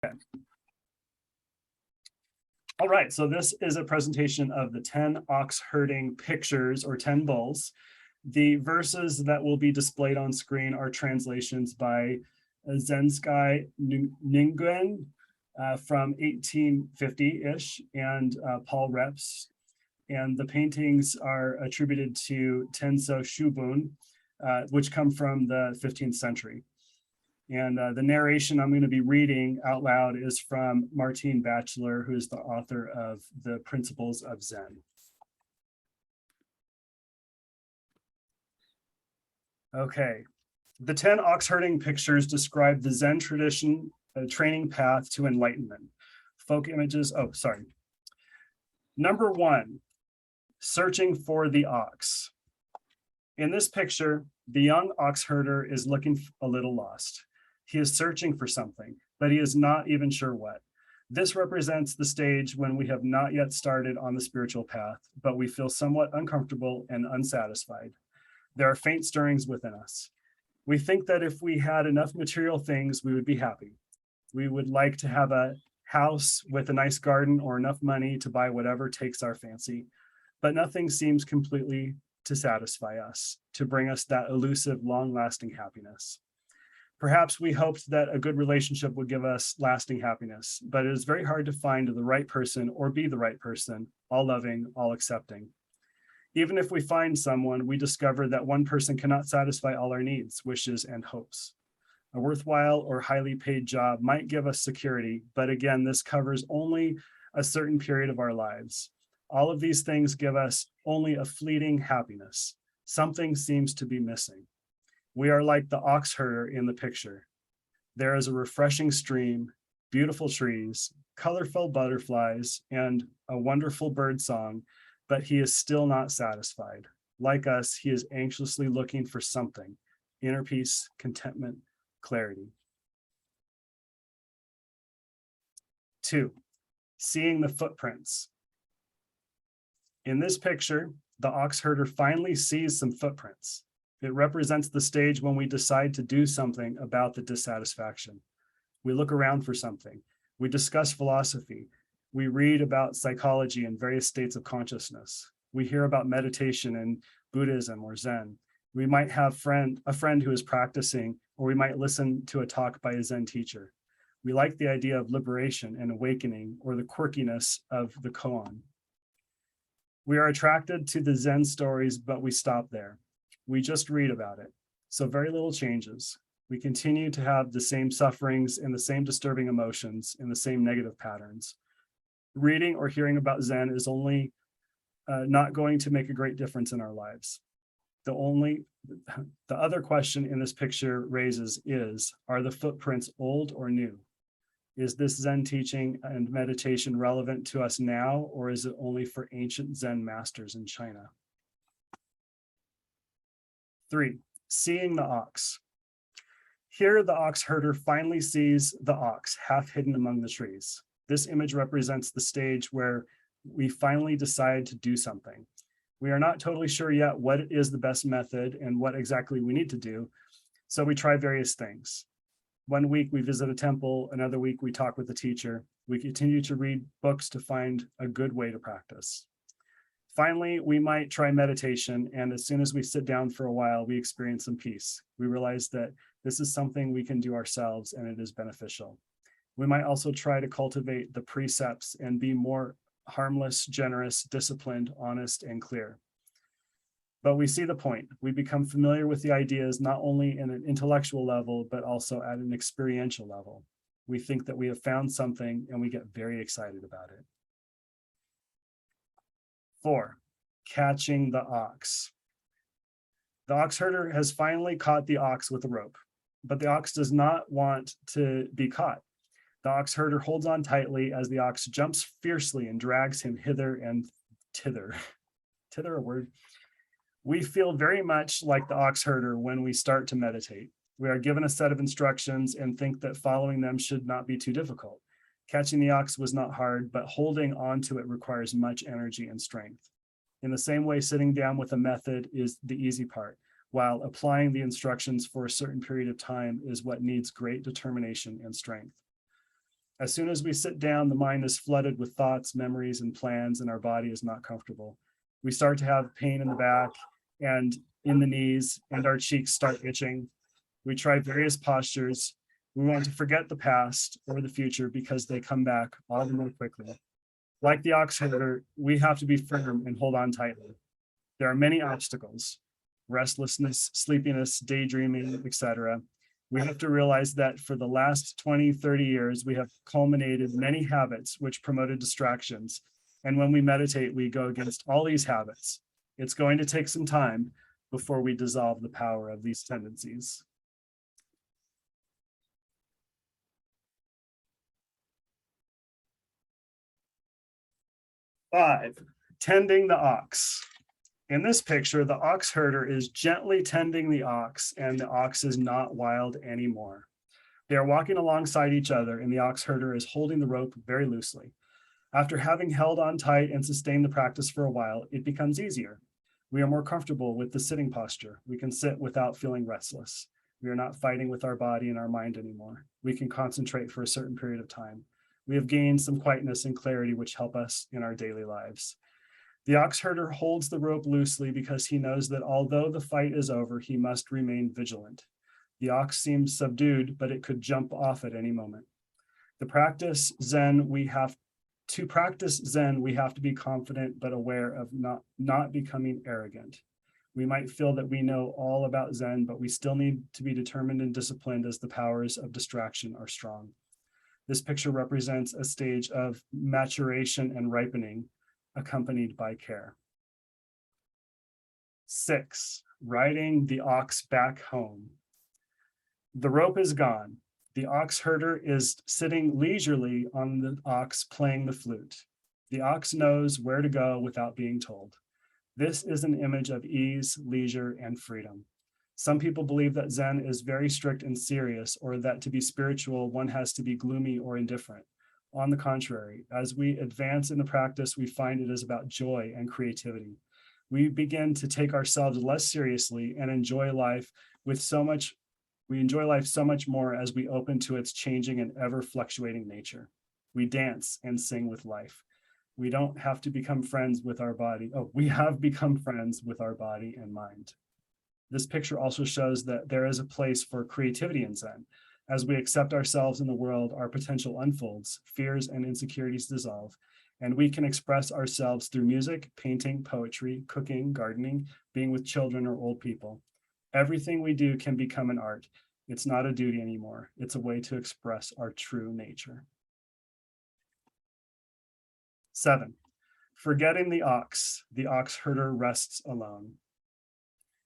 Okay. All right, so this is a presentation of the 10 ox herding pictures or 10 bulls. The verses that will be displayed on screen are translations by Zenskai Ninguen from 1850-ish and Paul Reps. And the paintings are attributed to Tenshō Shūbun, which come from the 15th century. And the narration I'm going to be reading out loud is from Martine Batchelor, who is the author of The Principles of Zen. Okay, the 10 ox herding pictures describe the Zen tradition, a training path to enlightenment. Folk images, Number 1, searching for the ox. In this picture, the young ox herder is looking a little lost. He is searching for something, but he is not even sure what. This represents the stage when we have not yet started on the spiritual path, but we feel somewhat uncomfortable and unsatisfied. There are faint stirrings within us. We think that if we had enough material things, we would be happy. We would like to have a house with a nice garden or enough money to buy whatever takes our fancy, but nothing seems completely to satisfy us, to bring us that elusive, long-lasting happiness. Perhaps we hoped that a good relationship would give us lasting happiness, but it is very hard to find the right person or be the right person, all loving, all accepting. Even if we find someone, we discover that one person cannot satisfy all our needs, wishes, and hopes. A worthwhile or highly paid job might give us security, but again, this covers only a certain period of our lives. All of these things give us only a fleeting happiness. Something seems to be missing. We are like the ox herder in the picture. There is a refreshing stream, beautiful trees, colorful butterflies, and a wonderful bird song, but he is still not satisfied. Like us, he is anxiously looking for something, inner peace, contentment, clarity. 2, seeing the footprints. In this picture, the ox herder finally sees some footprints. It represents the stage when we decide to do something about the dissatisfaction. We look around for something. We discuss philosophy. We read about psychology and various states of consciousness. We hear about meditation and Buddhism or Zen. We might have a friend who is practicing, or we might listen to a talk by a Zen teacher. We like the idea of liberation and awakening, or the quirkiness of the koan. We are attracted to the Zen stories, but we stop there. We just read about it, so very little changes. We continue to have the same sufferings and the same disturbing emotions and the same negative patterns. Reading or hearing about Zen is only not going to make a great difference in our lives. The other question in this picture raises is, are the footprints old or new? Is this Zen teaching and meditation relevant to us now, or is it only for ancient Zen masters in China? 3, seeing the ox. Here, the ox herder finally sees the ox half hidden among the trees. This image represents the stage where we finally decide to do something. We are not totally sure yet what is the best method and what exactly we need to do, so we try various things. One week we visit a temple, another week we talk with the teacher. We continue to read books to find a good way to practice. Finally, we might try meditation, and as soon as we sit down for a while, we experience some peace. We realize that this is something we can do ourselves, and it is beneficial. We might also try to cultivate the precepts and be more harmless, generous, disciplined, honest, and clear. But we see the point. We become familiar with the ideas not only in an intellectual level, but also at an experiential level. We think that we have found something, and we get very excited about it. 4, catching the ox. The ox herder has finally caught the ox with a rope, but the ox does not want to be caught. The ox herder holds on tightly as the ox jumps fiercely and drags him hither and thither. Thither a word? We feel very much like the ox herder when we start to meditate. We are given a set of instructions and think that following them should not be too difficult. Catching the ox was not hard, but holding on to it requires much energy and strength. In the same way, sitting down with a method is the easy part, while applying the instructions for a certain period of time is what needs great determination and strength. As soon as we sit down, the mind is flooded with thoughts, memories, and plans, and our body is not comfortable. We start to have pain in the back and in the knees, and our cheeks start itching. We try various postures. We want to forget the past or the future because they come back all the more quickly. Like the ox herder, we have to be firm and hold on tightly. There are many obstacles: restlessness, sleepiness, daydreaming, etc. We have to realize that for the last 20, 30 years, we have culminated many habits which promoted distractions. And when we meditate, we go against all these habits. It's going to take some time before we dissolve the power of these tendencies. Five, tending the ox. In this picture, the ox herder is gently tending the ox, and the ox is not wild anymore. They are walking alongside each other, and the ox herder is holding the rope very loosely. After having held on tight and sustained the practice for a while, it becomes easier. We are more comfortable with the sitting posture. We can sit without feeling restless. We are not fighting with our body and our mind anymore. We can concentrate for a certain period of time. We have gained some quietness and clarity which help us in our daily lives. The ox herder holds the rope loosely because he knows that although the fight is over, he must remain vigilant. The ox seems subdued, but it could jump off at any moment. To practice Zen, we have to be confident but aware of not becoming arrogant. We might feel that we know all about Zen, but we still need to be determined and disciplined as the powers of distraction are strong. This picture represents a stage of maturation and ripening, accompanied by care. 6, riding the ox back home. The rope is gone. The ox herder is sitting leisurely on the ox playing the flute. The ox knows where to go without being told. This is an image of ease, leisure, and freedom. Some people believe that Zen is very strict and serious, or that to be spiritual, one has to be gloomy or indifferent. On the contrary, as we advance in the practice, we find it is about joy and creativity. We begin to take ourselves less seriously and enjoy life so much more as we open to its changing and ever fluctuating nature. We dance and sing with life. We don't have to become friends with our body. We have become friends with our body and mind. This picture also shows that there is a place for creativity in Zen. As we accept ourselves in the world, our potential unfolds, fears and insecurities dissolve, and we can express ourselves through music, painting, poetry, cooking, gardening, being with children or old people. Everything we do can become an art. It's not a duty anymore. It's a way to express our true nature. 7, forgetting the ox herder rests alone.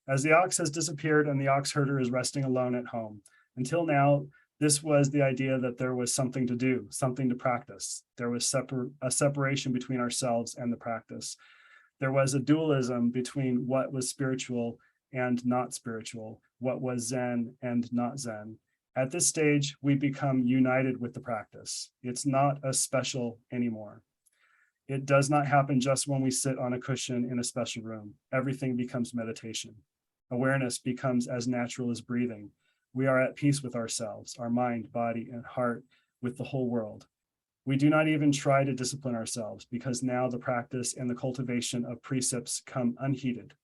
As the ox has disappeared and the ox herder is resting alone at home. Until now, this was the idea that there was something to do, something to practice. There was a separation between ourselves and the practice. There was a dualism between what was spiritual and not spiritual, what was Zen and not Zen. At this stage, we become united with the practice. It's not as special anymore. It does not happen just when we sit on a cushion in a special room. Everything becomes meditation. Awareness becomes as natural as breathing. We are at peace with ourselves, our mind, body, and heart, with the whole world. We do not even try to discipline ourselves because now the practice and the cultivation of precepts come unheeded.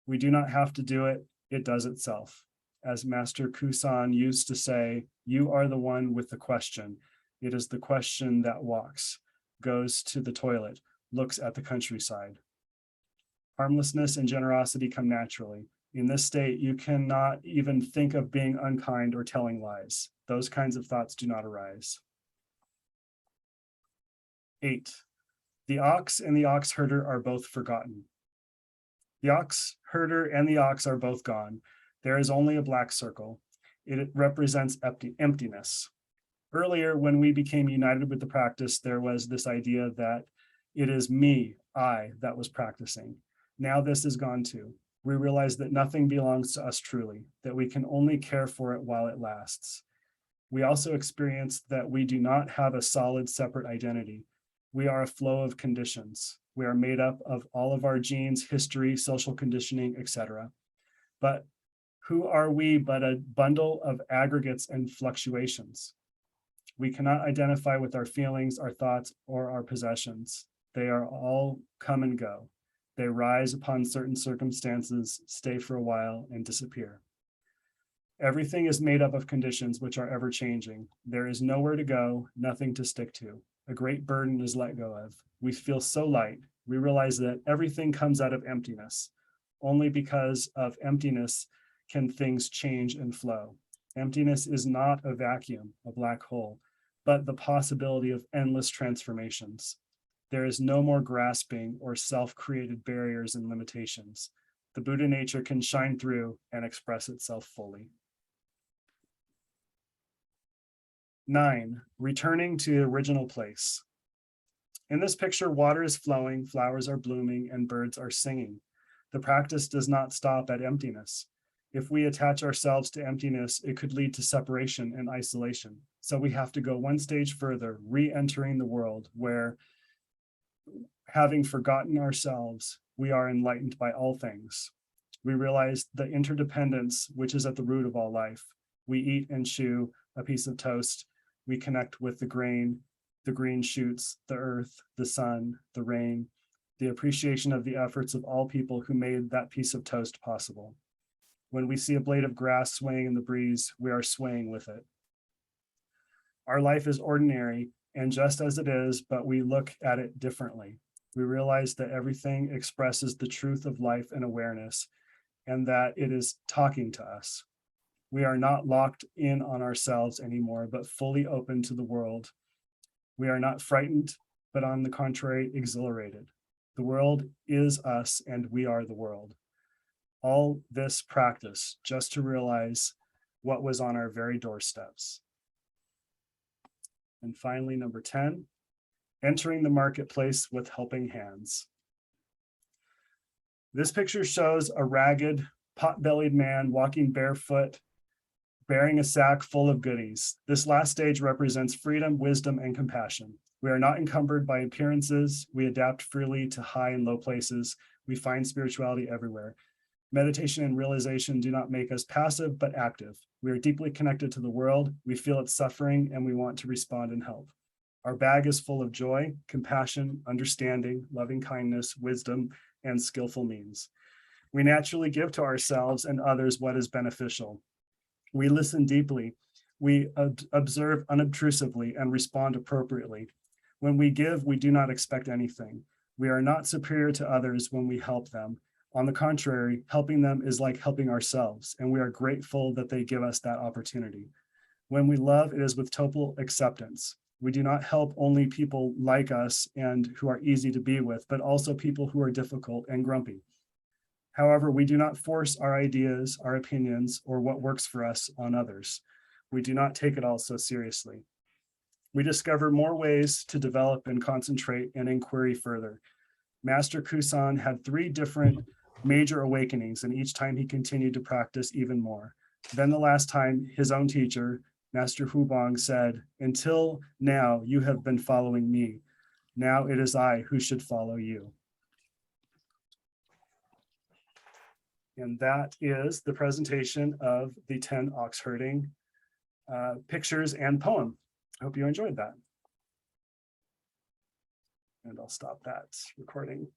We do not have to do it, it does itself. As Master Kusan used to say, you are the one with the question. It is the question that walks, goes to the toilet, looks at the countryside. Harmlessness and generosity come naturally. In this state, you cannot even think of being unkind or telling lies. Those kinds of thoughts do not arise. 8, the ox and the ox herder are both forgotten. The ox herder and the ox are both gone. There is only a black circle. It represents emptiness. Earlier, when we became united with the practice, there was this idea that it is me, I, that was practicing. Now this is gone too. We realize that nothing belongs to us truly, that we can only care for it while it lasts. We also experience that we do not have a solid, separate identity. We are a flow of conditions. We are made up of all of our genes, history, social conditioning, etc. But who are we but a bundle of aggregates and fluctuations? We cannot identify with our feelings, our thoughts, or our possessions. They are all come and go. They rise upon certain circumstances, stay for a while, and disappear. Everything is made up of conditions which are ever changing. There is nowhere to go, nothing to stick to. A great burden is let go of. We feel so light. We realize that everything comes out of emptiness. Only because of emptiness can things change and flow. Emptiness is not a vacuum, a black hole, but the possibility of endless transformations. There is no more grasping or self-created barriers and limitations. The Buddha nature can shine through and express itself fully. 9, returning to the original place. In this picture, water is flowing, flowers are blooming, and birds are singing. The practice does not stop at emptiness. If we attach ourselves to emptiness, it could lead to separation and isolation. So we have to go one stage further, re-entering the world where, having forgotten ourselves, we are enlightened by all things. We realize the interdependence, which is at the root of all life. We eat and chew a piece of toast. We connect with the grain, the green shoots, the earth, the sun, the rain, the appreciation of the efforts of all people who made that piece of toast possible. When we see a blade of grass swaying in the breeze, we are swaying with it. Our life is ordinary and just as it is, but we look at it differently. We realize that everything expresses the truth of life and awareness, and that it is talking to us. We are not locked in on ourselves anymore, but fully open to the world. We are not frightened, but on the contrary, exhilarated. The world is us, and we are the world. All this practice just to realize what was on our very doorsteps. And finally, number 10, entering the marketplace with helping hands. This picture shows a ragged, pot-bellied man walking barefoot, bearing a sack full of goodies. This last stage represents freedom, wisdom, and compassion. We are not encumbered by appearances. We adapt freely to high and low places. We find spirituality everywhere. Meditation and realization do not make us passive, but active. We are deeply connected to the world. We feel its suffering, and we want to respond and help. Our bag is full of joy, compassion, understanding, loving kindness, wisdom, and skillful means. We naturally give to ourselves and others what is beneficial. We listen deeply. We observe unobtrusively and respond appropriately. When we give, we do not expect anything. We are not superior to others when we help them. On the contrary, helping them is like helping ourselves, and we are grateful that they give us that opportunity. When we love, it is with total acceptance. We do not help only people like us and who are easy to be with, but also people who are difficult and grumpy. However, we do not force our ideas, our opinions, or what works for us on others. We do not take it all so seriously. We discover more ways to develop and concentrate and inquiry further. Master Kusan had 3 different major awakenings, and each time he continued to practice even more. Then the last time, his own teacher, Master Hubong, said, "Until now, you have been following me. Now it is I who should follow you." And that is the presentation of the 10 ox herding pictures and poem. I hope you enjoyed that. And I'll stop that recording.